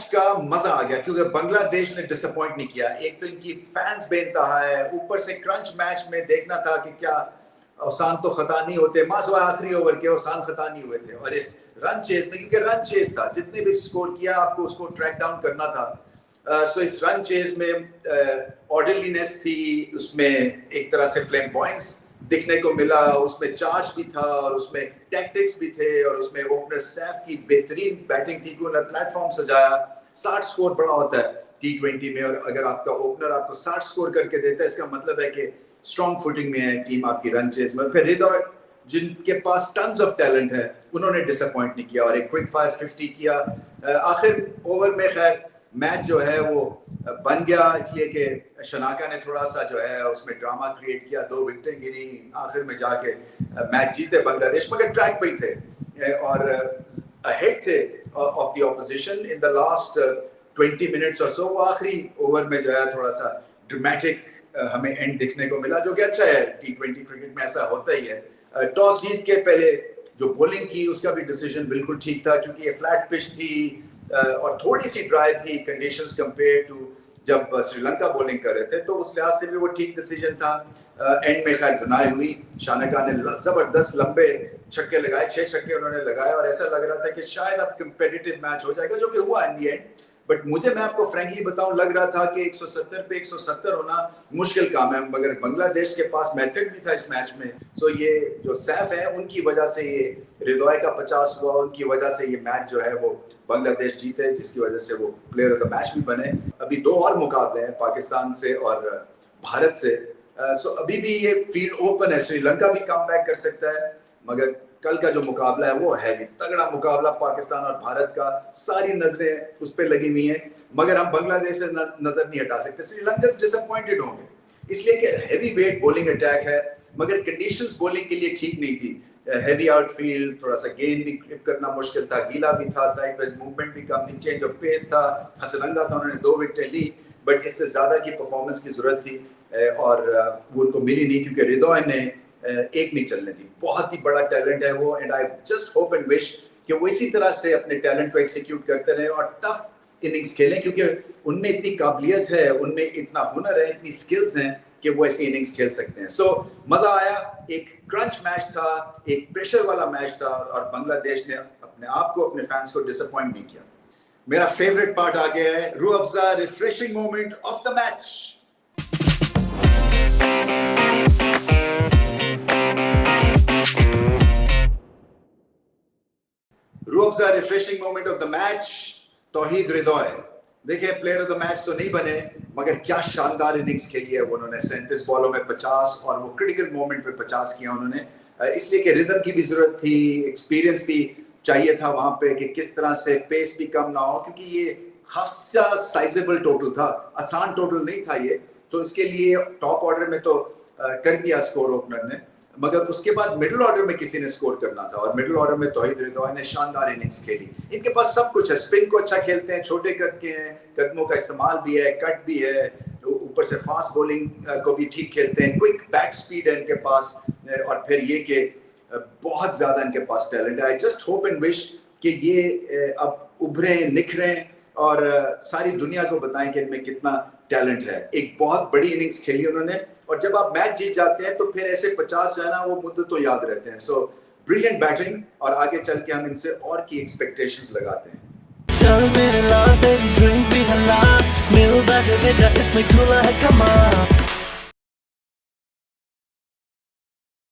Match का मजा आ गया क्योंकि बांग्लादेश ने डिसअपॉइंट नहीं किया। एक तो इनकी फैंस बेइंतहा है, ऊपर से क्रंच मैच में देखना था कि क्या औसान तो खता नहीं होते, मासवा आखिरी ओवर के औसान खता नहीं हुए थे। और इस रन चेस में, क्योंकि रन चेस था, जितने भी स्कोर किया आपको उसको ट्रैक डाउन करना था। सो इस रन चेस में ऑर्डरलीनेस थी, उसमें एक तरह से फ्लैम्बॉयंस दिखने को मिला, उसमें चार्ज भी था और उसमें टैक्टिक्स भी थे और उसमें ओपनर सैफ की बेहतरीन बैटिंग थी कि उन्होंने प्लेटफॉर्म सजाया। 60 स्कोर बड़ा होता है T20 में, और अगर आपका ओपनर आपको 60 स्कोर करके देता है, इसका मतलब है कि स्ट्रॉन्ग फुटिंग में है टीम आपकी रन चेस में। फिर हृदय, जिनके पास टन्स ऑफ टैलेंट है, उन्होंने डिसअपॉइंट नहीं किया और एक क्विक फायर 50 किया। आखिर ओवर में खैर मैच जो है वो बन गया, इसलिए कि शनाका ने थोड़ा सा जो है उसमें ड्रामा क्रिएट किया, 2 विकेटें गिरी, आखिर में जाके मैच जीते बांग्लादेश, मगर ट्रैक पे ही थे और अहेड थे of the opposition in the last 20 minutes और सो। वो आखिरी ओवर में जो है थोड़ा सा ड्रामेटिक हमें एंड देखने को मिला, जो कि अच्छा है, T20 क्रिकेट में ऐसा होता ही है। टॉस जीत के पहले जो बॉलिंग की उसका भी डिसीजन बिल्कुल ठीक था, क्योंकि ये फ्लैट पिच थी और थोड़ी सी ड्राई थी कंडीशंस कंपेयर टू जब श्रीलंका बॉलिंग कर रहे थे, तो उस लिहाज से भी वो ठीक डिसीजन था। एंड में खैर धुनाई हुई, शानका ने जबरदस्त लंबे छक्के लगाए, 6 छक्के उन्होंने लगाए और ऐसा लग रहा था कि शायद अब कंपेटिटिव मैच हो जाएगा, जो कि हुआ इन दी एंड। बट मुझे, मैं आपको फ्रैंकली बताऊं, लग रहा था कि 170 पे 170 होना मुश्किल काम है, मगर बांग्लादेश के पास मेथड भी था इस मैच में। सो ये जो सैफ है उनकी वजह से ये हृदय का 50 हुआ, उनकी वजह से ये मैच जो है वो बांग्लादेश जीते, जिसकी वजह से वो प्लेयर ऑफ द मैच भी बने। अभी 2 और मुकाबले हैं, पाकिस्तान से और भारत से। सो अभी भी ये फील्ड ओपन है, श्रीलंका भी कम बैक कर सकता है, मगर कल का जो मुकाबला है वो है तगड़ा मुकाबला पाकिस्तान और भारत का। सारी नजरें उस पर लगी हुई हैं, मगर हम बांग्लादेश से नजर नहीं हटा सकते। श्रीलंका डिसअपॉइंटेड होंगे इसलिए कि हैवी वेट बॉलिंग अटैक है, मगर कंडीशंस बॉलिंग के लिए ठीक नहीं थी। हैवी आउटफील्ड, थोड़ा सा गेंद भी ग्रिप करना मुश्किल था, गीला भी था, साइडवेज मूवमेंट भी कम थी, चेंज ऑफ पेस था, हसरंगा था, उन्होंने 2 विकेटें ली, बट इससे ज्यादा की परफॉर्मेंस की जरूरत थी और वो उनको मिली नहीं, क्योंकि हृदय ने एक नहीं चलने दी। बहुत ही बड़ा टैलेंट है वो, and I just hope and wish कि वो इसी तरह से अपने टैलेंट को एक्सिक्यूट करते रहे और टफ इनिंग्स खेलें, क्योंकि उनमें इतनी काबिलियत है, उनमें इतना हुनर है, इतनी स्किल्स हैं कि वो ऐसी इनिंग्स खेल सकते हैं। सो मजा आया, एक क्रंच मैच था, एक प्रेशर वाला मैच था और बांग्लादेश ने अपने आप को, अपने फैंस को डिसअपॉइंट नहीं किया। मेरा फेवरेट पार्ट आ गया है, Rooh Afza refreshing moment of the match. Rooh Afza refreshing moment of the match, Towhid Hridoy. देखिए, प्लेयर ऑफ द मैच तो नहीं बने, मगर क्या शानदार इनिंग्स खेली है उन्होंने। 37 बॉलों में 50 और वो क्रिटिकल मोमेंट पे 50 किया उन्होंने, इसलिए कि रिदम की भी जरूरत थी, एक्सपीरियंस भी चाहिए था वहां पे कि किस तरह से पेस भी कम ना हो, क्योंकि ये खासा साइजेबल टोटल था, आसान टोटल नहीं था ये। तो इसके लिए टॉप ऑर्डर में तो कर दिया स्कोर ओपनर ने, मगर उसके बाद मिडिल ऑर्डर में किसी ने स्कोर करना था और मिडिल ऑर्डर में तौहीद हृदय ने शानदार इनिंग्स खेली। इनके पास सब कुछ है, स्पिन को अच्छा खेलते हैं, छोटे कद के हैं, कदमों का इस्तेमाल भी है, कट भी है, ऊपर से फास्ट बॉलिंग को भी ठीक खेलते हैं, क्विक बैट स्पीड है इनके पास, और फिर ये कि बहुत ज्यादा इनके पास टैलेंट है। I just hope and wish कि ये अब उभरें, निखरें और सारी दुनिया को बताएं कि इनमें कितना टैलेंट है। एक बहुत बड़ी इनिंग्स खेली उन्होंने, और जब आप मैच जीत जाते हैं तो फिर ऐसे 50 जो है ना, वो मुद्दे तो याद रहते हैं। सो ब्रिलियंट बैटिंग, और आगे चल के हम इनसे और की एक्सपेक्टेशंस लगाते हैं। चल मेरे लाल, ड्रिंक भी हला, मिल बैठे बेटा, इसमें खुला है कमाल।